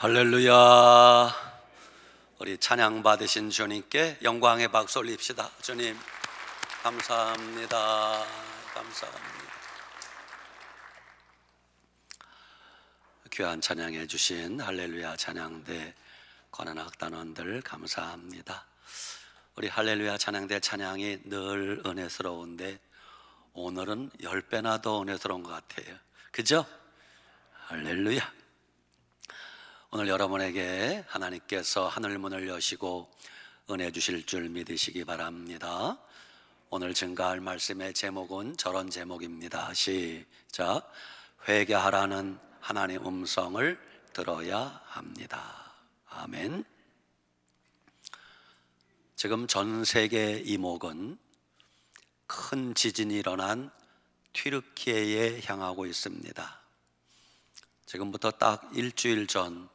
할렐루야. 우리 찬양 받으신 주님께 영광의 박수 올립시다. 주님 감사합니다. 감사합니다. 귀한 찬양해 주신 할렐루야 찬양대 권한악단원들 감사합니다. 우리 할렐루야 찬양대 찬양이 늘 은혜스러운데 오늘은 10배나 더 은혜스러운 것 같아요. 그죠? 할렐루야. 오늘 여러분에게 하나님께서 하늘문을 여시고 은혜 주실 줄 믿으시기 바랍니다. 오늘 증거할 말씀의 제목은 저런 제목입니다. 시작. 회개하라는 하나님의 음성을 들어야 합니다. 아멘. 지금 전 세계 이목은 큰 지진이 일어난 튀르키예에 향하고 있습니다. 지금부터 딱 일주일 전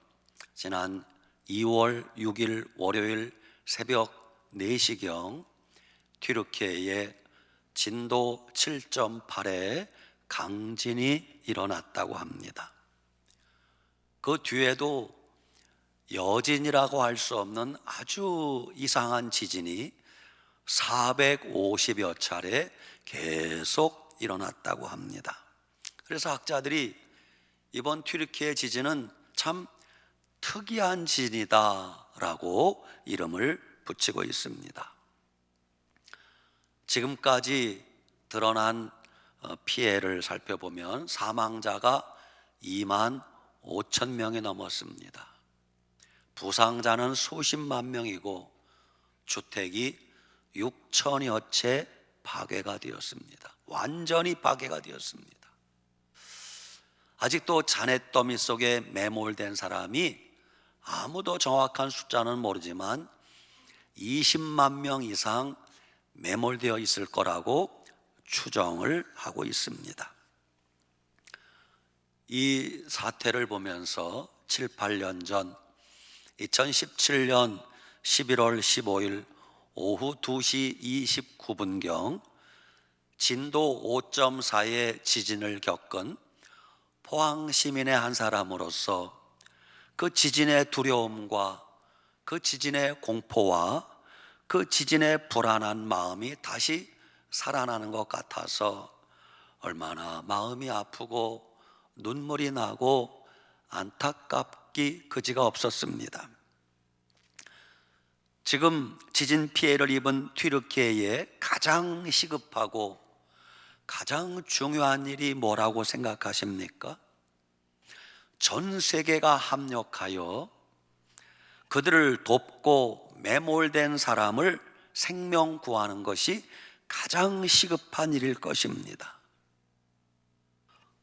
지난 2월 6일 월요일 새벽 4시경 튀르키예에 진도 7.8의 강진이 일어났다고 합니다. 그 뒤에도 여진이라고 할 수 없는 아주 이상한 지진이 450여 차례 계속 일어났다고 합니다. 그래서 학자들이 이번 튀르키예 지진은 참 특이한 지진이다 라고 이름을 붙이고 있습니다. 지금까지 드러난 피해를 살펴보면 사망자가 2만 5천 명이 넘었습니다. 부상자는 수십만 명이고 주택이 6천여 채 파괴가 되었습니다. 완전히 파괴가 되었습니다. 아직도 잔해더미 속에 매몰된 사람이 아무도 정확한 숫자는 모르지만 20만 명 이상 매몰되어 있을 거라고 추정을 하고 있습니다. 이 사태를 보면서 7, 8년 전 2017년 11월 15일 오후 2시 29분경 진도 5.4의 지진을 겪은 포항 시민의 한 사람으로서 그 지진의 두려움과 그 지진의 공포와 그 지진의 불안한 마음이 다시 살아나는 것 같아서 얼마나 마음이 아프고 눈물이 나고 안타깝기 그지가 없었습니다. 지금 지진 피해를 입은 튀르키예에 가장 시급하고 가장 중요한 일이 뭐라고 생각하십니까? 전 세계가 합력하여 그들을 돕고 매몰된 사람을 생명 구하는 것이 가장 시급한 일일 것입니다.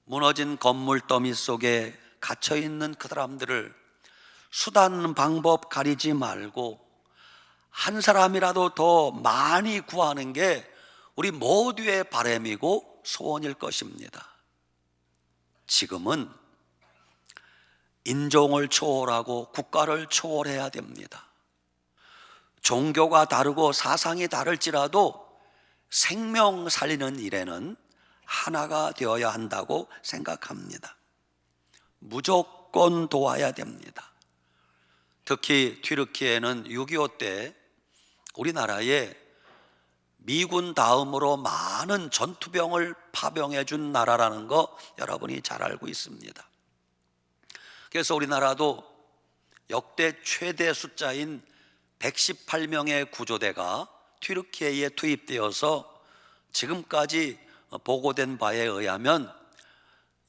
무너진 건물 더미 속에 갇혀있는 그 사람들을 수단 방법 가리지 말고 한 사람이라도 더 많이 구하는 게 우리 모두의 바람이고 소원일 것입니다. 지금은 인종을 초월하고 국가를 초월해야 됩니다. 종교가 다르고 사상이 다를지라도 생명 살리는 일에는 하나가 되어야 한다고 생각합니다. 무조건 도와야 됩니다. 특히 튀르키예는 6.25 때 우리나라에 미군 다음으로 많은 전투병을 파병해 준 나라라는 거 여러분이 잘 알고 있습니다. 그래서 우리나라도 역대 최대 숫자인 118명의 구조대가 튀르키예에 투입되어서 지금까지 보고된 바에 의하면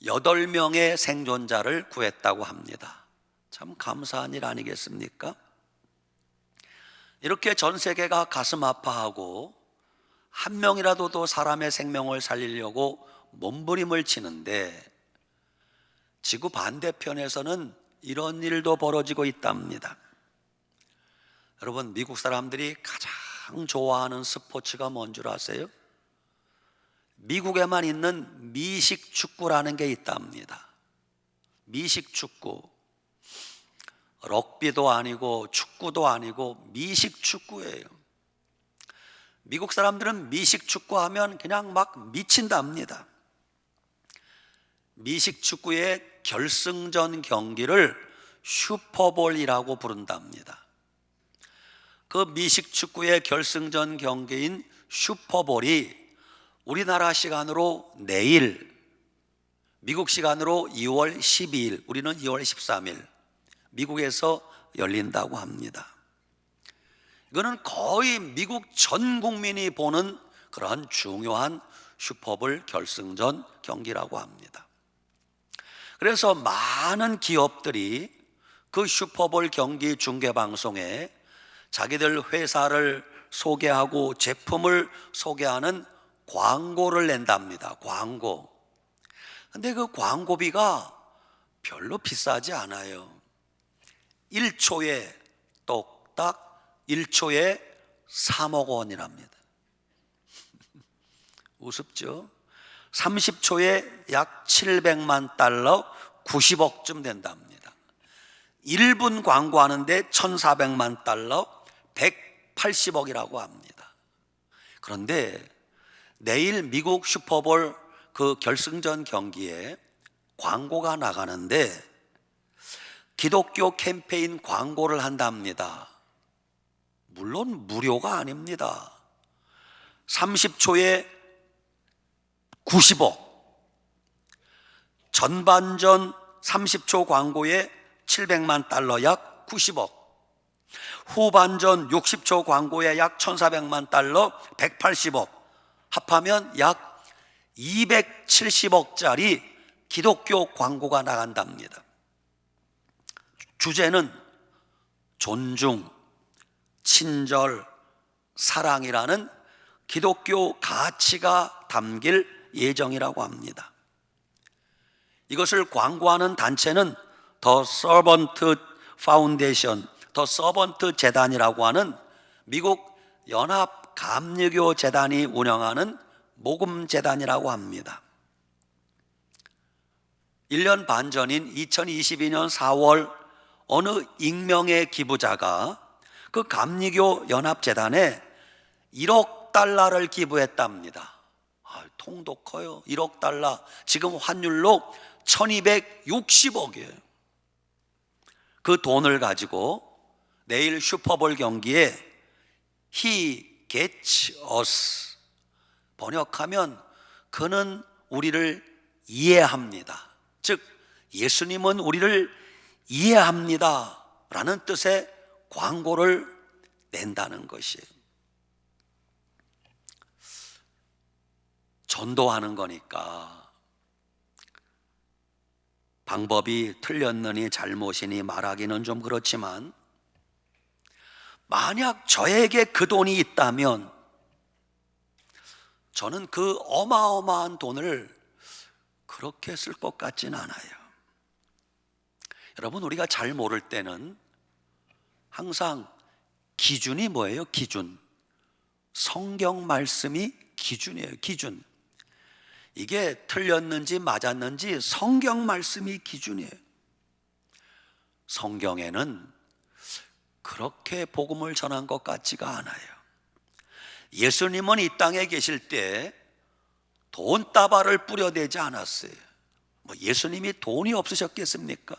8명의 생존자를 구했다고 합니다. 참 감사한 일 아니겠습니까? 이렇게 전 세계가 가슴 아파하고 한 명이라도 더 사람의 생명을 살리려고 몸부림을 치는데 지구 반대편에서는 이런 일도 벌어지고 있답니다. 여러분, 미국 사람들이 가장 좋아하는 스포츠가 뭔 줄 아세요? 미국에만 있는 미식 축구라는 게 있답니다. 미식 축구. 럭비도 아니고 축구도 아니고 미식 축구예요. 미국 사람들은 미식 축구하면 그냥 막 미친답니다. 미식 축구의 결승전 경기를 슈퍼볼이라고 부른답니다. 그 미식축구의 결승전 경기인 슈퍼볼이 우리나라 시간으로 내일, 미국 시간으로 2월 12일, 우리는 2월 13일 미국에서 열린다고 합니다. 이거는 거의 미국 전 국민이 보는 그러한 중요한 슈퍼볼 결승전 경기라고 합니다. 그래서 많은 기업들이 그 슈퍼볼 경기 중계방송에 자기들 회사를 소개하고 제품을 소개하는 광고를 낸답니다. 광고. 근데 그 광고비가 별로 비싸지 않아요. 1초에 똑딱 1초에 3억 원이랍니다. 우습죠? 30초에 약 700만 달러, 90억쯤 된답니다. 1분 광고하는데 1,400만 달러, 180억이라고 합니다. 그런데 내일 미국 슈퍼볼 그 결승전 경기에 광고가 나가는데 기독교 캠페인 광고를 한답니다. 물론 무료가 아닙니다. 30초에 90억, 전반전 30초 광고에 700만 달러, 약 90억, 후반전 60초 광고에 약 1,400만 달러, 180억, 합하면 약 270억짜리 기독교 광고가 나간답니다. 주제는 존중, 친절, 사랑이라는 기독교 가치가 담길 예정이라고 합니다. 이것을 광고하는 단체는 The Servant Foundation, The Servant 재단이라고 하는 미국 연합 감리교 재단이 운영하는 모금 재단이라고 합니다. 1년 반 전인 2022년 4월 어느 익명의 기부자가 그 감리교 연합재단에 1억 달러를 기부했답니다. 통도 커요. 1억 달러, 지금 환율로 1260억이에요. 그 돈을 가지고 내일 슈퍼볼 경기에 He gets us, 번역하면 그는 우리를 이해합니다. 즉 예수님은 우리를 이해합니다 라는 뜻의 광고를 낸다는 것이에요. 전도하는 거니까 방법이 틀렸느니 잘못이니 말하기는 좀 그렇지만, 만약 저에게 그 돈이 있다면 저는 그 어마어마한 돈을 그렇게 쓸 것 같진 않아요. 여러분, 우리가 잘 모를 때는 항상 기준이 뭐예요? 기준. 성경 말씀이 기준이에요. 기준. 이게 틀렸는지 맞았는지 성경 말씀이 기준이에요. 성경에는 그렇게 복음을 전한 것 같지가 않아요. 예수님은 이 땅에 계실 때 돈다발을 뿌려대지 않았어요. 예수님이 돈이 없으셨겠습니까?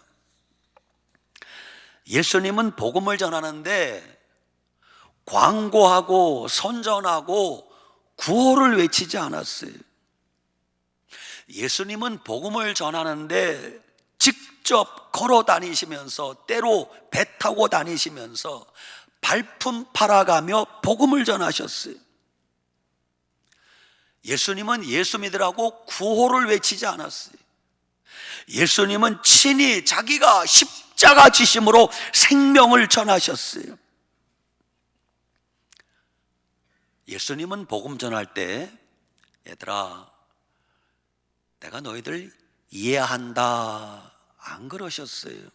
예수님은 복음을 전하는데 광고하고 선전하고 구호를 외치지 않았어요. 예수님은 복음을 전하는데 직접 걸어 다니시면서, 때로 배 타고 다니시면서 발품 팔아가며 복음을 전하셨어요. 예수님은 예수 믿으라고 구호를 외치지 않았어요. 예수님은 친히 자기가 십자가 지심으로 생명을 전하셨어요. 예수님은 복음 전할 때, 얘들아, 내가 너희들 이해한다, 안 그러셨어요.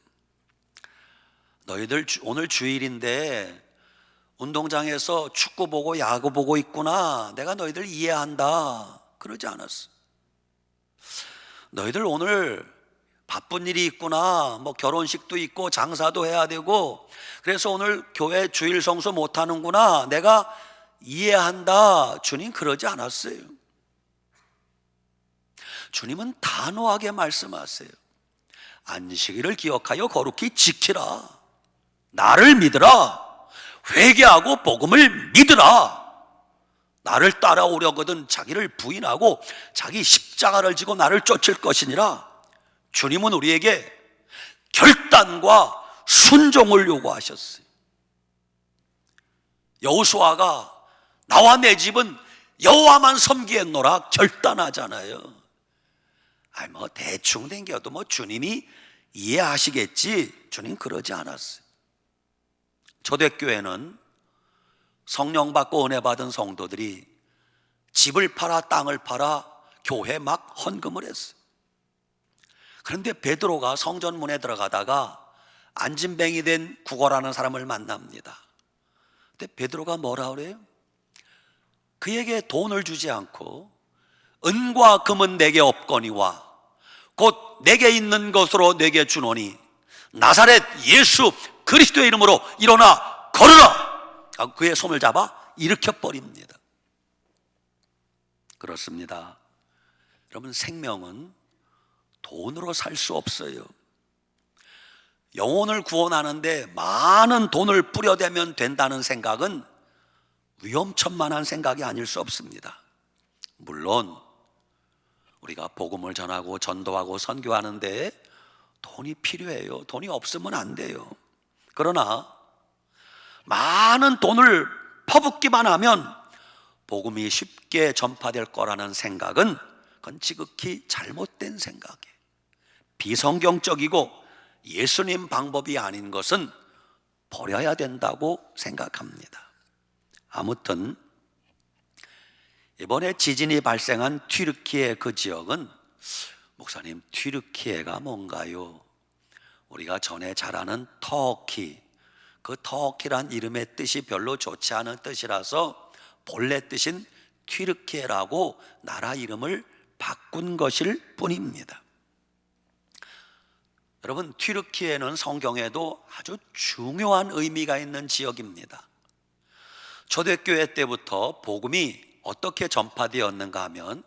너희들 오늘 주일인데 운동장에서 축구 보고 야구 보고 있구나, 내가 너희들 이해한다, 그러지 않았어. 너희들 오늘 바쁜 일이 있구나, 결혼식도 있고 장사도 해야 되고 그래서 오늘 교회 주일 성수 못 하는구나, 내가 이해한다, 주님 그러지 않았어요. 주님은 단호하게 말씀하세요. 안식일을 기억하여 거룩히 지키라. 나를 믿으라. 회개하고 복음을 믿으라. 나를 따라오려거든 자기를 부인하고 자기 십자가를 지고 나를 쫓을 것이니라. 주님은 우리에게 결단과 순종을 요구하셨어요. 여호수아가 나와 내 집은 여호와만 섬기겠노라 결단하잖아요. 대충 댕겨도 주님이 이해하시겠지. 주님 그러지 않았어요. 초대교회는 성령 받고 은혜 받은 성도들이 집을 팔아 땅을 팔아 교회 막 헌금을 했어요. 그런데 베드로가 성전 문에 들어가다가 안진뱅이 된 구거라는 사람을 만납니다. 근데 베드로가 뭐라 그래요? 그에게 돈을 주지 않고 은과 금은 내게 없거니와 곧 내게 있는 것으로 내게 주노니 나사렛 예수 그리스도의 이름으로 일어나 걸으라. 그의 손을 잡아 일으켜 버립니다. 그렇습니다. 여러분, 생명은 돈으로 살 수 없어요. 영혼을 구원하는데 많은 돈을 뿌려대면 된다는 생각은 위험천만한 생각이 아닐 수 없습니다. 물론 우리가 복음을 전하고 전도하고 선교하는데 돈이 필요해요. 돈이 없으면 안 돼요. 그러나 많은 돈을 퍼붓기만 하면 복음이 쉽게 전파될 거라는 생각은 그건 지극히 잘못된 생각이에요. 비성경적이고 예수님 방법이 아닌 것은 버려야 된다고 생각합니다. 아무튼 이번에 지진이 발생한 튀르키예 그 지역은, 목사님 튀르키예가 뭔가요? 우리가 전에 잘 아는 터키, 그 터키란 이름의 뜻이 별로 좋지 않은 뜻이라서 본래 뜻인 튀르키예라고 나라 이름을 바꾼 것일 뿐입니다. 여러분, 튀르키예는 성경에도 아주 중요한 의미가 있는 지역입니다. 초대교회 때부터 복음이 어떻게 전파되었는가 하면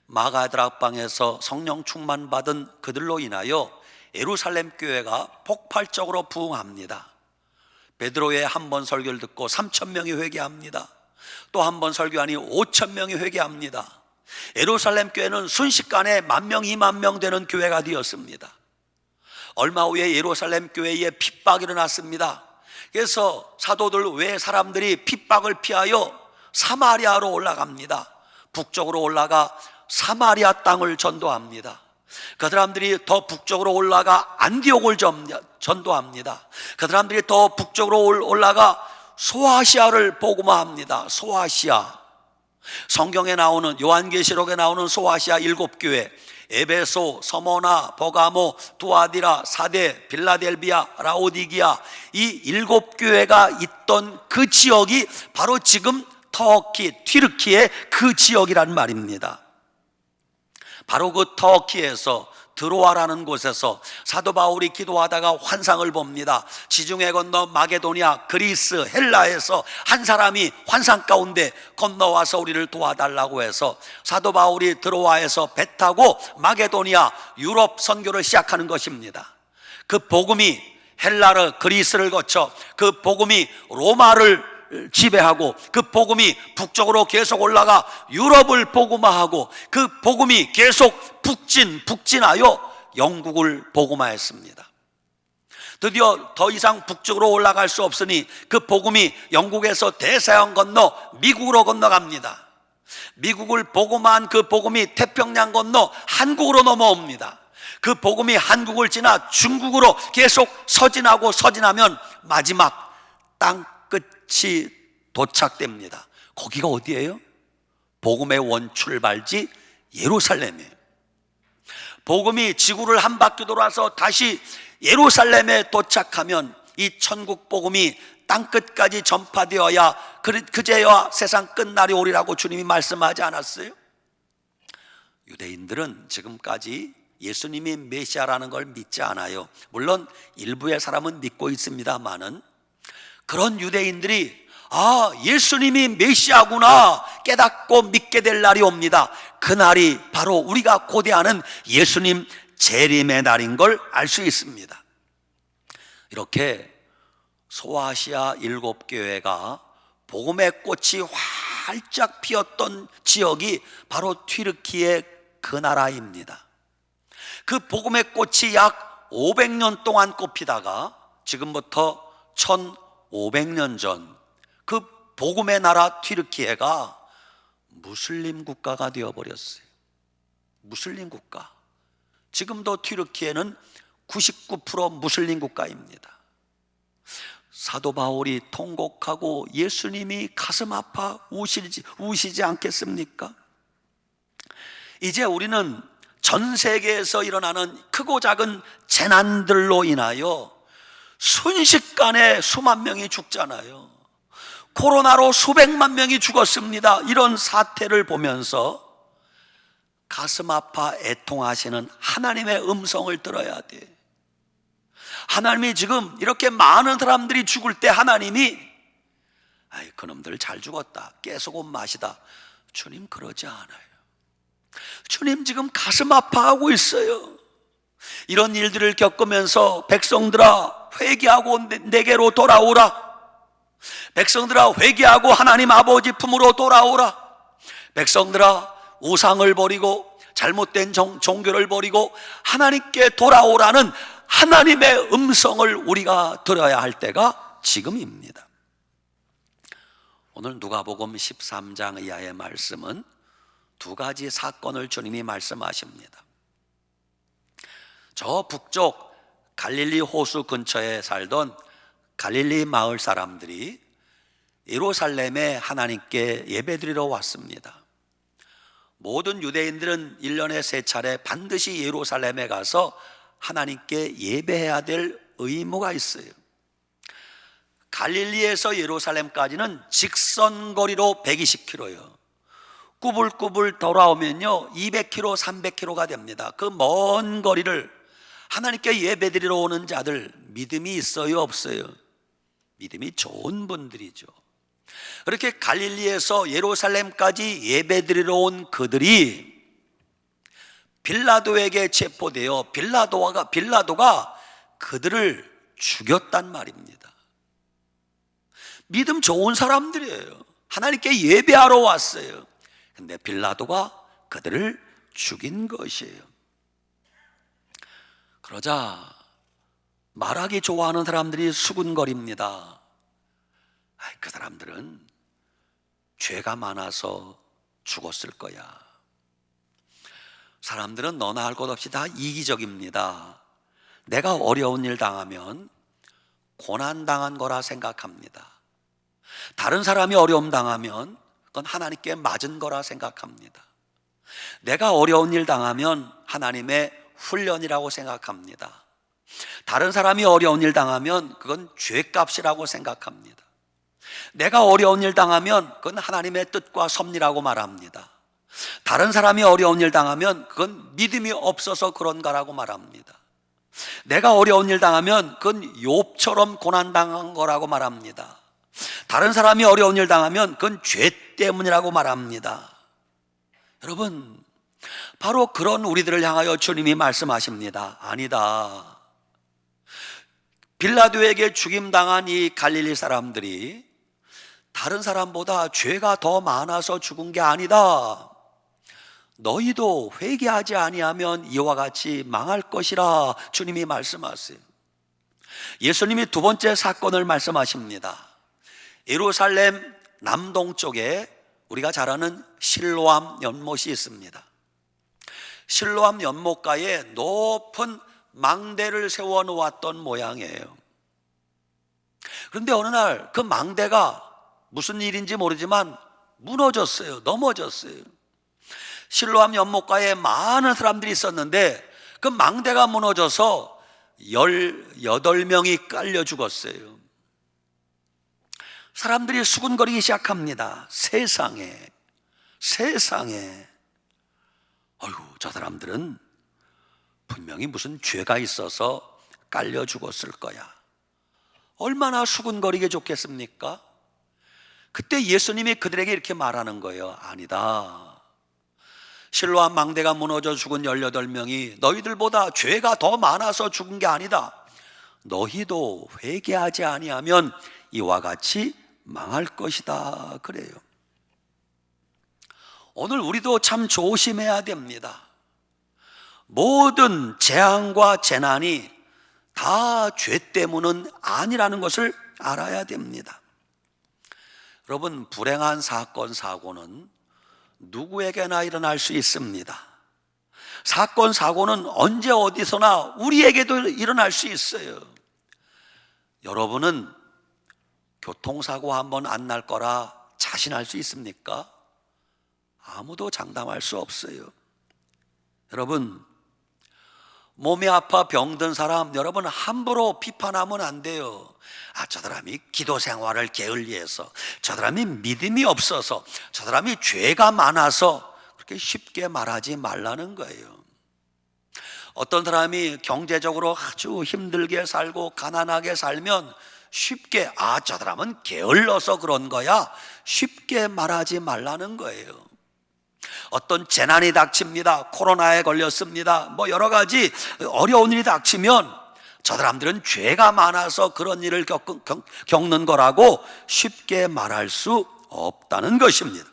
마가다락방에서 성령 충만받은 그들로 인하여 예루살렘 교회가 폭발적으로 부흥합니다. 베드로의 한 번 설교를 듣고 3,000명이 회개합니다. 또 한 번 설교하니 5,000명이 회개합니다. 예루살렘 교회는 순식간에 10,000명, 20,000명 되는 교회가 되었습니다. 얼마 후에 예루살렘 교회에 핍박이 일어났습니다. 그래서 사도들 외 사람들이 핍박을 피하여 사마리아로 올라갑니다. 북쪽으로 올라가 사마리아 땅을 전도합니다. 그 사람들이 더 북쪽으로 올라가 안디옥을 전도합니다. 그 사람들이 더 북쪽으로 올라가 소아시아를 복음화합니다. 소아시아, 성경에 나오는, 요한계시록에 나오는 소아시아 7교회, 에베소, 서머나, 버가모, 두아디라, 사데, 빌라델비아, 라오디기아, 이 7교회가 있던 그 지역이 바로 지금 터키, 튀르키예 그 지역이란 말입니다. 바로 그 터키에서 드로아라는 곳에서 사도 바울이 기도하다가 환상을 봅니다. 지중해 건너 마게도니아, 그리스, 헬라에서 한 사람이 환상 가운데 건너와서 우리를 도와달라고 해서 사도 바울이 드로아에서 배 타고 마게도니아, 유럽 선교를 시작하는 것입니다. 그 복음이 헬라를, 그리스를 거쳐 그 복음이 로마를 지배하고 그 복음이 북쪽으로 계속 올라가 유럽을 복음화하고 그 복음이 계속 북진하여 영국을 복음화했습니다. 드디어 더 이상 북쪽으로 올라갈 수 없으니 그 복음이 영국에서 대서양 건너 미국으로 건너갑니다. 미국을 복음화한 그 복음이 태평양 건너 한국으로 넘어옵니다. 그 복음이 한국을 지나 중국으로 계속 서진하면 마지막 땅끝이 도착됩니다. 거기가 어디예요? 복음의 원출발지 예루살렘이에요. 복음이 지구를 한 바퀴 돌아서 다시 예루살렘에 도착하면 이 천국 복음이 땅끝까지 전파되어야 그제야 세상 끝날이 오리라고 주님이 말씀하지 않았어요? 유대인들은 지금까지 예수님이 메시아라는 걸 믿지 않아요. 물론 일부의 사람은 믿고 있습니다만은, 그런 유대인들이 예수님이 메시아구나 깨닫고 믿게 될 날이 옵니다. 그 날이 바로 우리가 고대하는 예수님 재림의 날인 걸 알 수 있습니다. 이렇게 소아시아 7교회가 복음의 꽃이 활짝 피었던 지역이 바로 튀르키예 그 나라입니다. 그 복음의 꽃이 약 500년 동안 꽃피다가 지금부터 1500년 전 그 복음의 나라 튀르키예가 무슬림 국가가 되어버렸어요. 무슬림 국가. 지금도 튀르키예는 99% 무슬림 국가입니다. 사도 바울이 통곡하고 예수님이 가슴 아파 우시지 않겠습니까? 이제 우리는 전 세계에서 일어나는 크고 작은 재난들로 인하여 순식간에 수만 명이 죽잖아요. 코로나로 수백만 명이 죽었습니다. 이런 사태를 보면서 가슴 아파 애통하시는 하나님의 음성을 들어야 돼. 하나님이 지금 이렇게 많은 사람들이 죽을 때 하나님이 아이 그놈들 잘 죽었다, 깨소금 맛이다, 주님 그러지 않아요. 주님 지금 가슴 아파하고 있어요. 이런 일들을 겪으면서 백성들아 회개하고 내게로 돌아오라. 백성들아 회개하고 하나님 아버지 품으로 돌아오라. 백성들아 우상을 버리고 잘못된 종교를 버리고 하나님께 돌아오라는 하나님의 음성을 우리가 들어야 할 때가 지금입니다. 오늘 누가복음 13장 이하의 말씀은 두 가지 사건을 주님이 말씀하십니다. 저 북쪽 갈릴리 호수 근처에 살던 갈릴리 마을 사람들이 예루살렘에 하나님께 예배드리러 왔습니다. 모든 유대인들은 1년에 3차례 반드시 예루살렘에 가서 하나님께 예배해야 될 의무가 있어요. 갈릴리에서 예루살렘까지는 직선거리로 120km요. 꾸불꾸불 돌아오면요 200km, 300km가 됩니다. 그 먼 거리를 하나님께 예배드리러 오는 자들 믿음이 있어요, 없어요? 믿음이 좋은 분들이죠. 그렇게 갈릴리에서 예루살렘까지 예배드리러 온 그들이 빌라도에게 체포되어 빌라도가 그들을 죽였단 말입니다. 믿음 좋은 사람들이에요. 하나님께 예배하러 왔어요. 근데 빌라도가 그들을 죽인 것이에요. 그러자 말하기 좋아하는 사람들이 수군거립니다. 그 사람들은 죄가 많아서 죽었을 거야. 사람들은 너나 할 것 없이 다 이기적입니다. 내가 어려운 일 당하면 고난 당한 거라 생각합니다. 다른 사람이 어려움 당하면 그건 하나님께 맞은 거라 생각합니다. 내가 어려운 일 당하면 하나님의 훈련이라고 생각합니다. 다른 사람이 어려운 일 당하면 그건 죄값이라고 생각합니다. 내가 어려운 일 당하면 그건 하나님의 뜻과 섭리라고 말합니다. 다른 사람이 어려운 일 당하면 그건 믿음이 없어서 그런가라고 말합니다. 내가 어려운 일 당하면 그건 욥처럼 고난당한 거라고 말합니다. 다른 사람이 어려운 일 당하면 그건 죄 때문이라고 말합니다. 여러분, 바로 그런 우리들을 향하여 주님이 말씀하십니다. 아니다. 빌라도에게 죽임당한 이 갈릴리 사람들이 다른 사람보다 죄가 더 많아서 죽은 게 아니다. 너희도 회개하지 아니하면 이와 같이 망할 것이라 주님이 말씀하세요. 예수님이 두 번째 사건을 말씀하십니다. 예루살렘 남동쪽에 우리가 잘 아는 실로암 연못이 있습니다. 실로암 연못가에 높은 망대를 세워 놓았던 모양이에요. 그런데 어느 날 그 망대가 무슨 일인지 모르지만 무너졌어요. 넘어졌어요. 실로암 연못가에 많은 사람들이 있었는데 그 망대가 무너져서 18명이 깔려 죽었어요. 사람들이 수군거리기 시작합니다. 세상에 어휴, 저 사람들은 분명히 무슨 죄가 있어서 깔려 죽었을 거야. 얼마나 수군거리게 좋겠습니까? 그때 예수님이 그들에게 이렇게 말하는 거예요. 아니다. 실로암 망대가 무너져 죽은 18명이 너희들보다 죄가 더 많아서 죽은 게 아니다. 너희도 회개하지 아니하면 이와 같이 망할 것이다. 그래요. 오늘 우리도 참 조심해야 됩니다. 모든 재앙과 재난이 다 죄 때문은 아니라는 것을 알아야 됩니다. 여러분, 불행한 사건, 사고는 누구에게나 일어날 수 있습니다. 사건, 사고는 언제 어디서나 우리에게도 일어날 수 있어요. 여러분은 교통사고 한번 안 날 거라 자신할 수 있습니까? 아무도 장담할 수 없어요. 여러분, 몸이 아파 병든 사람 여러분 함부로 비판하면 안 돼요. 저 사람이 기도 생활을 게을리해서, 저 사람이 믿음이 없어서, 저 사람이 죄가 많아서, 그렇게 쉽게 말하지 말라는 거예요. 어떤 사람이 경제적으로 아주 힘들게 살고 가난하게 살면 쉽게 저 사람은 게을러서 그런 거야, 쉽게 말하지 말라는 거예요. 어떤 재난이 닥칩니다. 코로나에 걸렸습니다. 여러 가지 어려운 일이 닥치면 저 사람들은 죄가 많아서 그런 일을 겪는 거라고 쉽게 말할 수 없다는 것입니다.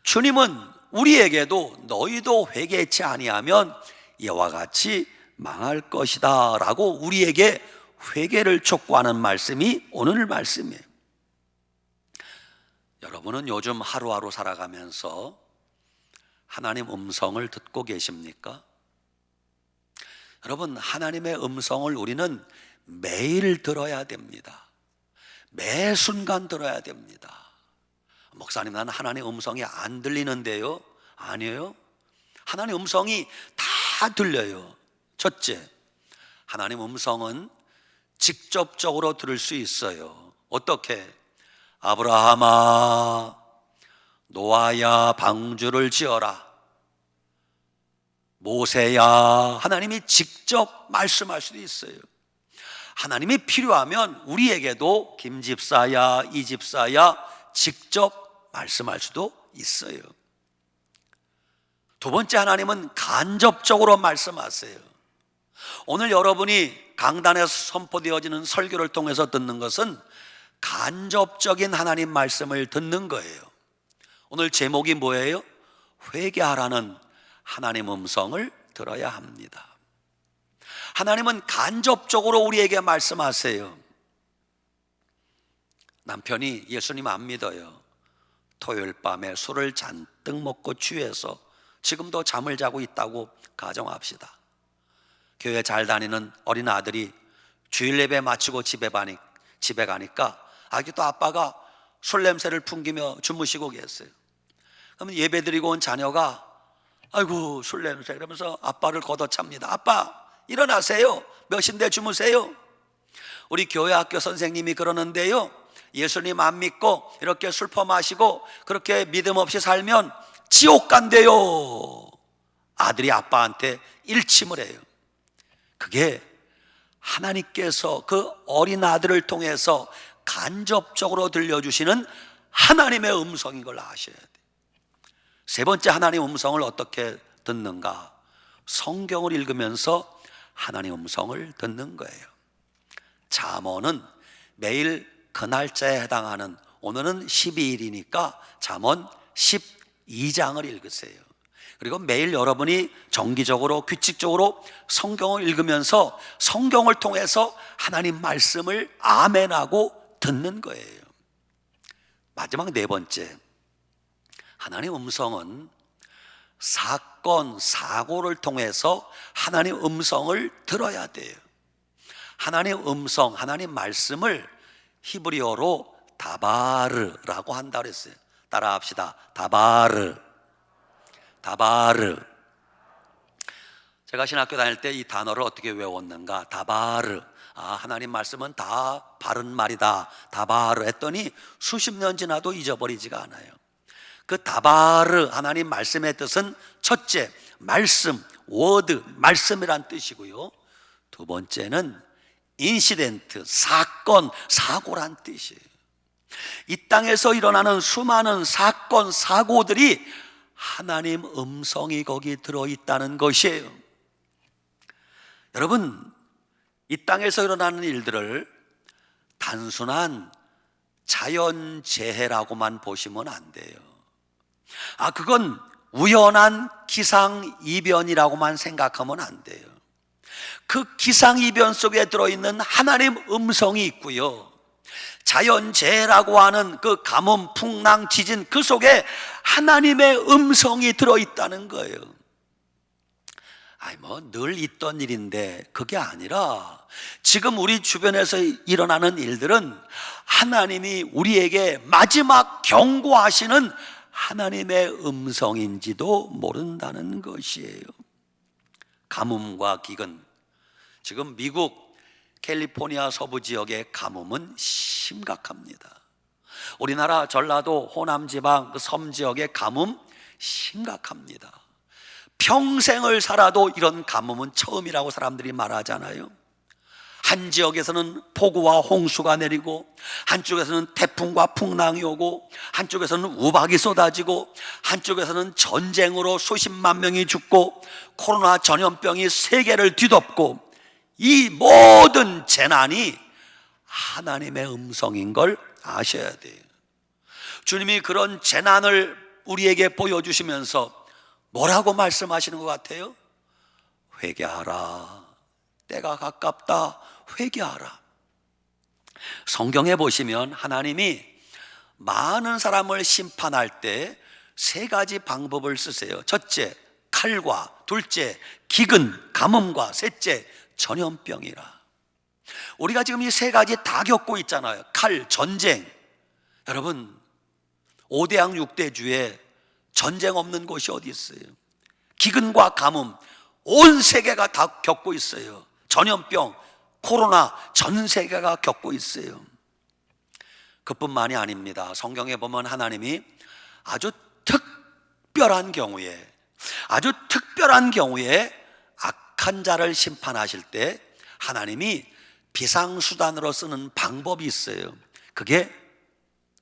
주님은 우리에게도 너희도 회개치 아니하면 이와 같이 망할 것이다 라고 우리에게 회개를 촉구하는 말씀이 오늘 말씀이에요. 여러분은 요즘 하루하루 살아가면서 하나님 음성을 듣고 계십니까? 여러분, 하나님의 음성을 우리는 매일 들어야 됩니다. 매 순간 들어야 됩니다. 목사님, 나는 하나님의 음성이 안 들리는데요. 아니에요. 하나님의 음성이 다 들려요. 첫째, 하나님의 음성은 직접적으로 들을 수 있어요. 어떻게? 아브라함아, 노아야, 방주를 지어라. 모세야, 하나님이 직접 말씀할 수도 있어요. 하나님이 필요하면 우리에게도 김 집사야, 이 집사야 직접 말씀할 수도 있어요. 두 번째, 하나님은 간접적으로 말씀하세요. 오늘 여러분이 강단에서 선포되어지는 설교를 통해서 듣는 것은 간접적인 하나님 말씀을 듣는 거예요. 오늘 제목이 뭐예요? 회개하라는 하나님 음성을 들어야 합니다. 하나님은 간접적으로 우리에게 말씀하세요. 남편이 예수님 안 믿어요. 토요일 밤에 술을 잔뜩 먹고 취해서 지금도 잠을 자고 있다고 가정합시다. 교회 잘 다니는 어린 아들이 주일 예배 마치고 집에 가니까 아기도 아빠가 술 냄새를 풍기며 주무시고 계세요. 그러면 예배 드리고 온 자녀가 아이고 술 냄새 이러면서 아빠를 걷어찹니다. 아빠 일어나세요. 몇인데 주무세요. 우리 교회 학교 선생님이 그러는데요, 예수님 안 믿고 이렇게 술 퍼마시고 그렇게 믿음 없이 살면 지옥 간대요. 아들이 아빠한테 일침을 해요. 그게 하나님께서 그 어린 아들을 통해서 간접적으로 들려주시는 하나님의 음성인 걸 아셔야 돼요. 세 번째, 하나님의 음성을 어떻게 듣는가? 성경을 읽으면서 하나님의 음성을 듣는 거예요. 잠언은 매일 그 날짜에 해당하는, 오늘은 12일이니까 잠언 12장을 읽으세요. 그리고 매일 여러분이 정기적으로 규칙적으로 성경을 읽으면서 성경을 통해서 하나님 말씀을 아멘하고 듣는 거예요. 마지막 네 번째, 하나님 음성은 사건, 사고를 통해서 하나님 음성을 들어야 돼요. 하나님 음성, 하나님 말씀을 히브리어로 다바르라고 한다고 그랬어요. 따라 합시다. 다바르. 다바르. 제가 신학교 다닐 때 이 단어를 어떻게 외웠는가? 다바르. 하나님 말씀은 다 바른 말이다. 다바르 했더니 수십 년 지나도 잊어버리지가 않아요. 그 다바르 하나님 말씀의 뜻은 첫째, 말씀, 워드, 말씀이란 뜻이고요. 두 번째는 인시덴트, 사건, 사고란 뜻이에요. 이 땅에서 일어나는 수많은 사건, 사고들이 하나님 음성이 거기 들어있다는 것이에요. 여러분, 이 땅에서 일어나는 일들을 단순한 자연재해라고만 보시면 안 돼요. 그건 우연한 기상이변이라고만 생각하면 안 돼요. 그 기상이변 속에 들어있는 하나님 음성이 있고요, 자연재해라고 하는 그 가뭄, 풍랑, 지진, 그 속에 하나님의 음성이 들어있다는 거예요. 늘 있던 일인데 그게 아니라 지금 우리 주변에서 일어나는 일들은 하나님이 우리에게 마지막 경고하시는 하나님의 음성인지도 모른다는 것이에요. 가뭄과 기근, 지금 미국 캘리포니아 서부 지역의 가뭄은 심각합니다. 우리나라 전라도 호남 지방 그 섬 지역의 가뭄 심각합니다. 평생을 살아도 이런 가뭄은 처음이라고 사람들이 말하잖아요. 한 지역에서는 폭우와 홍수가 내리고, 한쪽에서는 태풍과 풍랑이 오고, 한쪽에서는 우박이 쏟아지고, 한쪽에서는 전쟁으로 수십만 명이 죽고, 코로나 전염병이 세계를 뒤덮고, 이 모든 재난이 하나님의 음성인 걸 아셔야 돼요. 주님이 그런 재난을 우리에게 보여주시면서 뭐라고 말씀하시는 것 같아요? 회개하라, 때가 가깝다, 회개하라. 성경에 보시면 하나님이 많은 사람을 심판할 때 세 가지 방법을 쓰세요. 첫째, 칼과, 둘째, 기근, 가뭄과, 셋째, 전염병이라. 우리가 지금 이 세 가지 다 겪고 있잖아요. 칼, 전쟁. 여러분, 5대양 6대주에 전쟁 없는 곳이 어디 있어요? 기근과 가뭄, 온 세계가 다 겪고 있어요. 전염병, 코로나, 전 세계가 겪고 있어요. 그뿐만이 아닙니다. 성경에 보면 하나님이 아주 특별한 경우에 악한 자를 심판하실 때 하나님이 비상수단으로 쓰는 방법이 있어요. 그게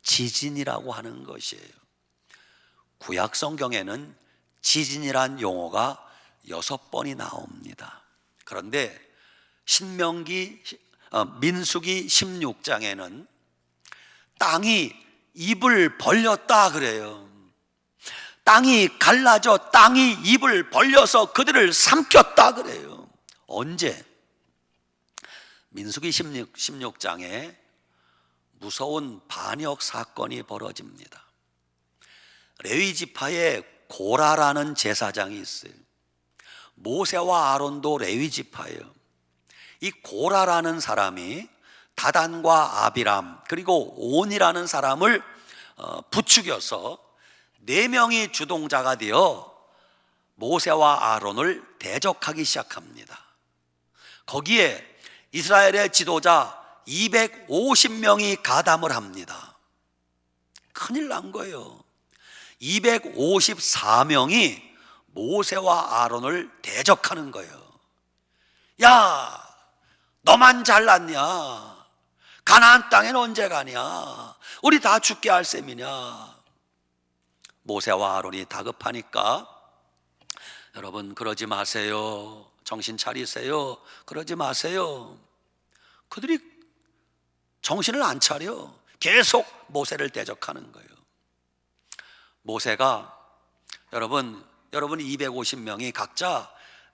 지진이라고 하는 것이에요. 구약 성경에는 지진이란 용어가 6번이 나옵니다. 그런데 민수기 16장에는 땅이 입을 벌렸다 그래요. 땅이 갈라져 땅이 입을 벌려서 그들을 삼켰다 그래요. 언제? 민수기 16장에 무서운 반역 사건이 벌어집니다. 레위 지파에 고라라는 제사장이 있어요. 모세와 아론도 레위 지파예요. 이 고라라는 사람이 다단과 아비람 그리고 온이라는 사람을 부추겨서 4명이 주동자가 되어 모세와 아론을 대적하기 시작합니다. 거기에 이스라엘의 지도자 250명이 가담을 합니다. 큰일 난 거예요. 254명이 모세와 아론을 대적하는 거예요. 야, 너만 잘났냐? 가나안 땅엔 언제 가냐? 우리 다 죽게 할 셈이냐? 모세와 아론이 다급하니까, 여러분 그러지 마세요. 정신 차리세요. 그러지 마세요. 그들이 정신을 안 차려 계속 모세를 대적하는 거예요. 모세가 여러분 250명이 각자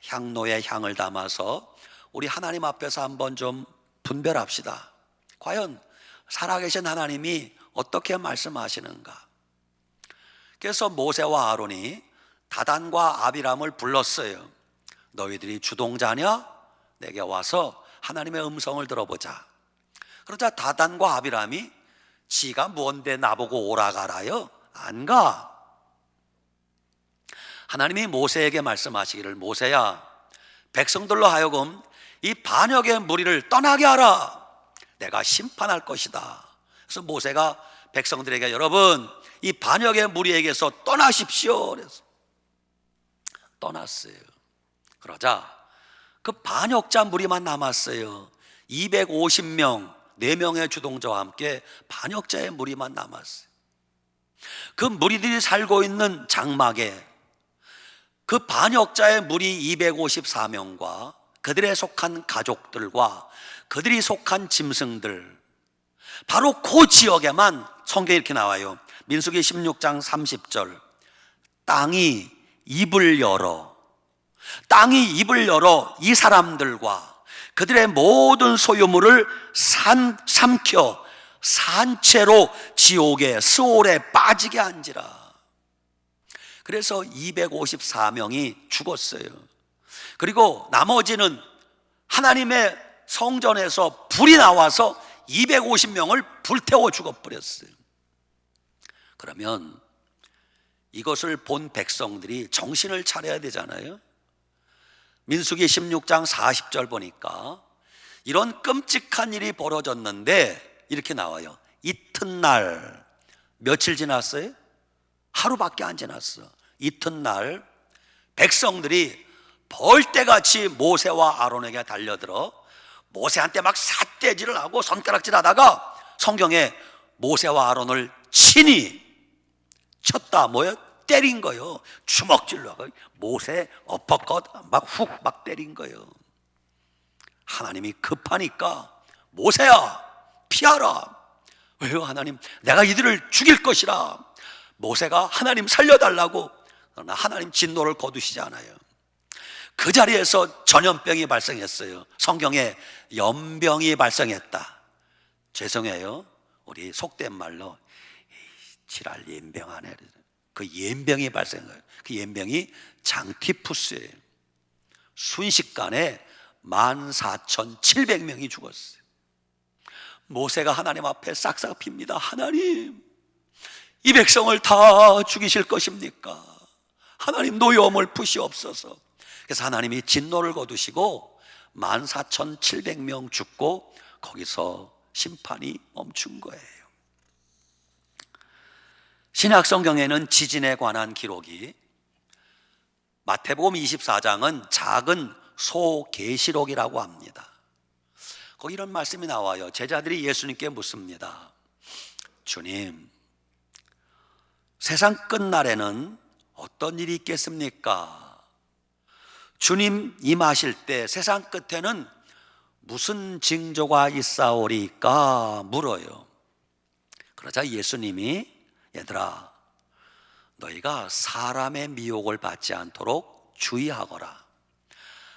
향로에 향을 담아서 우리 하나님 앞에서 한번 좀 분별합시다. 과연 살아계신 하나님이 어떻게 말씀하시는가? 그래서 모세와 아론이 다단과 아비람을 불렀어요. 너희들이 주동자냐? 내게 와서 하나님의 음성을 들어보자. 그러자 다단과 아비람이 지가 뭔데 나보고 오라가라요? 안 가. 하나님이 모세에게 말씀하시기를, 모세야, 백성들로 하여금 이 반역의 무리를 떠나게 하라. 내가 심판할 것이다. 그래서 모세가 백성들에게, 여러분 이 반역의 무리에게서 떠나십시오. 그래서 떠났어요. 그러자 그 반역자 무리만 남았어요. 250명, 4명의 주동자와 함께 반역자의 무리만 남았어요. 그 무리들이 살고 있는 장막에 그 반역자의 무리 254명과 그들에 속한 가족들과 그들이 속한 짐승들, 바로 그 지역에만 성경에 이렇게 나와요. 민수기 16장 30절, 땅이 입을 열어 이 사람들과 그들의 모든 소유물을 삼켜 산채로 지옥에 스올에 빠지게 한지라. 그래서 254명이 죽었어요. 그리고 나머지는 하나님의 성전에서 불이 나와서 250명을 불태워 죽어버렸어요. 그러면 이것을 본 백성들이 정신을 차려야 되잖아요. 민수기 16장 40절 보니까 이런 끔찍한 일이 벌어졌는데 이렇게 나와요. 이튿날, 며칠 지났어요? 하루밖에 안 지났어. 이튿날 백성들이 벌떼같이 모세와 아론에게 달려들어 모세한테 막 삿대질을 하고 손가락질 하다가 성경에 모세와 아론을 친히 쳤다. 뭐요? 때린 거요. 주먹질로 하고 모세 어퍼컷 막 훅 막 때린 거요. 하나님이 급하니까 모세야 피하라. 왜요? 하나님, 내가 이들을 죽일 것이라. 모세가 하나님 살려달라고, 그러나 하나님 진노를 거두시지 않아요. 그 자리에서 전염병이 발생했어요. 성경에 연병이 발생했다. 죄송해요, 우리 속된 말로 지랄 연병 하네. 그 연병이 발생해요. 그 연병이 장티푸스예요. 순식간에 14,700명이 죽었어요. 모세가 하나님 앞에 싹싹 핍니다. 하나님, 이 백성을 다 죽이실 것입니까? 하나님, 노여움을 푸시옵소서. 그래서 하나님이 진노를 거두시고 14,700명 죽고 거기서 심판이 멈춘 거예요. 신약 성경에는 지진에 관한 기록이, 마태복음 24장은 작은 소계시록이라고 합니다. 거기 이런 말씀이 나와요. 제자들이 예수님께 묻습니다. 주님, 세상 끝날에는 어떤 일이 있겠습니까? 주님 임하실 때 세상 끝에는 무슨 징조가 있사오리까 물어요. 그러자 예수님이, 얘들아, 너희가 사람의 미혹을 받지 않도록 주의하거라.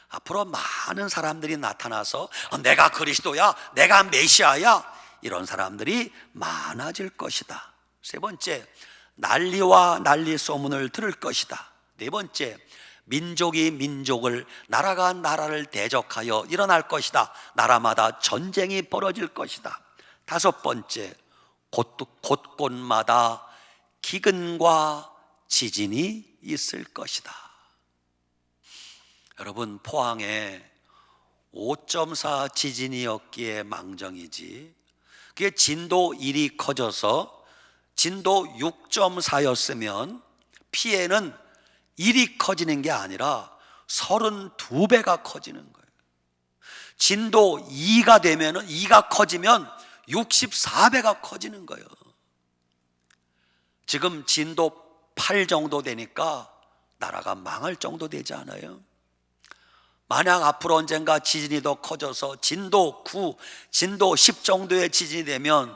앞으로 많은 사람들이 나타나서 내가 그리스도야, 내가 메시아야, 이런 사람들이 많아질 것이다. 세 번째, 난리와 난리 소문을 들을 것이다. 네 번째, 민족이 민족을, 나라가 나라를 대적하여 일어날 것이다. 나라마다 전쟁이 벌어질 것이다. 다섯 번째, 곳곳마다 기근과 지진이 있을 것이다. 여러분, 포항에 5.4 지진이었기에 망정이지, 그게 진도 1이 커져서 진도 6.4였으면 피해는 1이 커지는 게 아니라 32배가 커지는 거예요. 진도 2가 되면, 2가 커지면 64배가 커지는 거예요. 지금 진도 8 정도 되니까 나라가 망할 정도 되지 않아요? 만약 앞으로 언젠가 지진이 더 커져서 진도 9, 진도 10 정도의 지진이 되면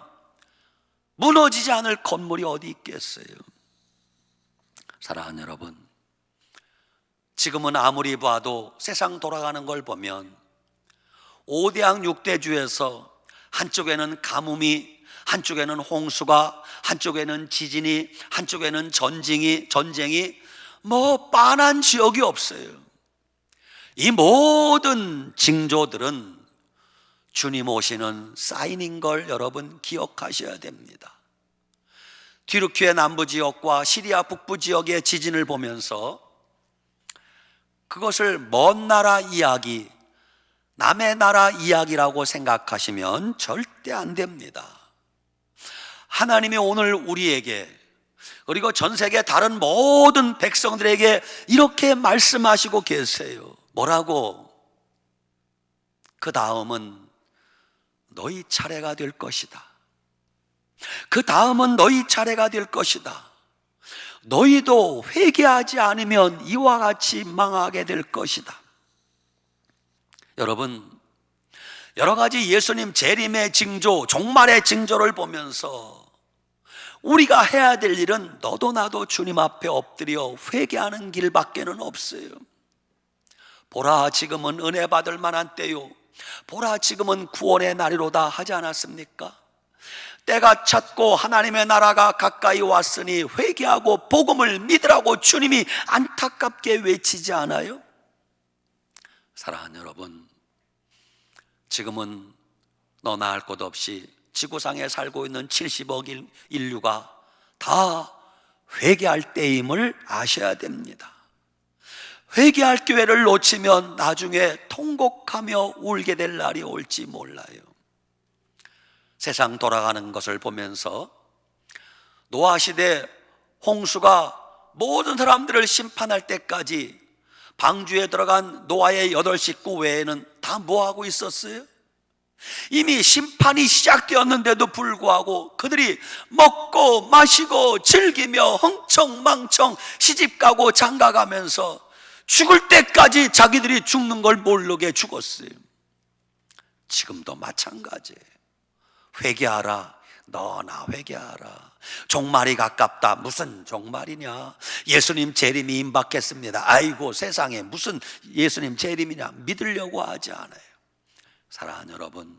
무너지지 않을 건물이 어디 있겠어요? 사랑하는 여러분, 지금은 아무리 봐도 세상 돌아가는 걸 보면 5대양 6대주에서 한쪽에는 가뭄이, 한쪽에는 홍수가, 한쪽에는 지진이, 한쪽에는 전쟁이 뭐 빤한 지역이 없어요. 이 모든 징조들은 주님 오시는 사인인 걸 여러분 기억하셔야 됩니다. 튀르키예 남부 지역과 시리아 북부 지역의 지진을 보면서 그것을 먼 나라 이야기, 남의 나라 이야기라고 생각하시면 절대 안 됩니다. 하나님이 오늘 우리에게, 그리고 전 세계 다른 모든 백성들에게 이렇게 말씀하시고 계세요. 뭐라고? 그 다음은 너희 차례가 될 것이다. 그 다음은 너희 차례가 될 것이다. 너희도 회개하지 않으면 이와 같이 망하게 될 것이다. 여러분, 여러 가지 예수님 재림의 징조, 종말의 징조를 보면서 우리가 해야 될 일은 너도 나도 주님 앞에 엎드려 회개하는 길밖에는 없어요. 보라, 지금은 은혜 받을 만한 때요, 보라, 지금은 구원의 날이로다 하지 않았습니까? 때가 찼고 하나님의 나라가 가까이 왔으니 회개하고 복음을 믿으라고 주님이 안타깝게 외치지 않아요? 사랑하는 여러분, 지금은 너나 할 것 없이 지구상에 살고 있는 70억 인류가 다 회개할 때임을 아셔야 됩니다. 회개할 기회를 놓치면 나중에 통곡하며 울게 될 날이 올지 몰라요. 세상 돌아가는 것을 보면서 노아 시대 홍수가 모든 사람들을 심판할 때까지 방주에 들어간 노아의 8 식구 외에는 다 뭐하고 있었어요? 이미 심판이 시작되었는데도 불구하고 그들이 먹고 마시고 즐기며 흥청망청 시집가고 장가가면서 죽을 때까지 자기들이 죽는 걸 모르게 죽었어요. 지금도 마찬가지예요. 회개하라, 너나 회개하라. 종말이 가깝다. 무슨 종말이냐? 예수님 재림이 임박했습니다. 아이고 세상에 무슨 예수님 재림이냐 믿으려고 하지 않아요. 사랑하는 여러분,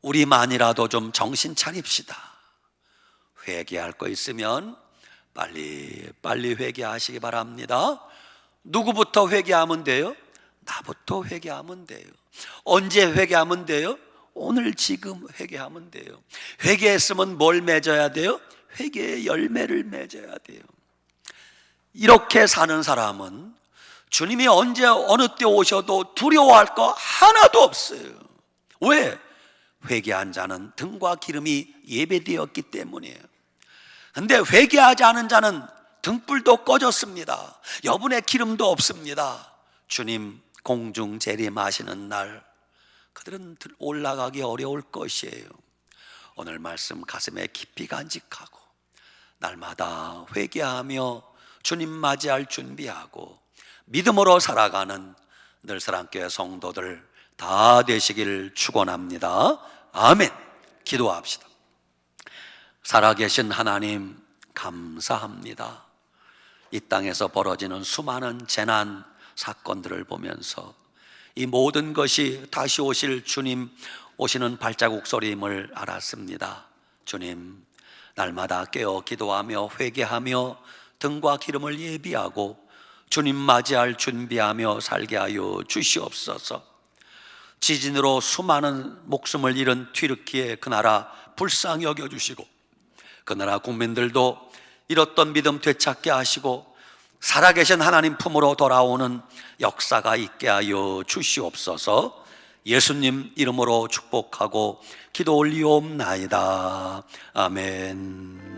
우리만이라도 좀 정신 차립시다. 회개할 거 있으면 빨리 회개하시기 바랍니다. 누구부터 회개하면 돼요? 나부터 회개하면 돼요. 언제 회개하면 돼요? 오늘 지금 회개하면 돼요. 회개했으면 뭘 맺어야 돼요? 회개의 열매를 맺어야 돼요. 이렇게 사는 사람은 주님이 언제 어느 때 오셔도 두려워할 거 하나도 없어요. 왜? 회개한 자는 등과 기름이 예배되었기 때문이에요. 근데 회개하지 않은 자는 등불도 꺼졌습니다. 여분의 기름도 없습니다. 주님 공중 재림하시는 날 그들은 올라가기 어려울 것이에요. 오늘 말씀 가슴에 깊이 간직하고 날마다 회개하며 주님 맞이할 준비하고 믿음으로 살아가는 늘사랑교회 성도들 다 되시길 축원합니다. 아멘. 기도합시다. 살아계신 하나님 감사합니다. 이 땅에서 벌어지는 수많은 재난 사건들을 보면서 이 모든 것이 다시 오실 주님 오시는 발자국 소리임을 알았습니다. 주님, 날마다 깨어 기도하며 회개하며 등과 기름을 예비하고 주님 맞이할 준비하며 살게 하여 주시옵소서. 지진으로 수많은 목숨을 잃은 튀르키예 그 나라 불쌍히 여겨주시고 그 나라 국민들도 잃었던 믿음 되찾게 하시고 살아계신 하나님 품으로 돌아오는 역사가 있게 하여 주시옵소서. 예수님 이름으로 축복하고 기도 올리옵나이다. 아멘.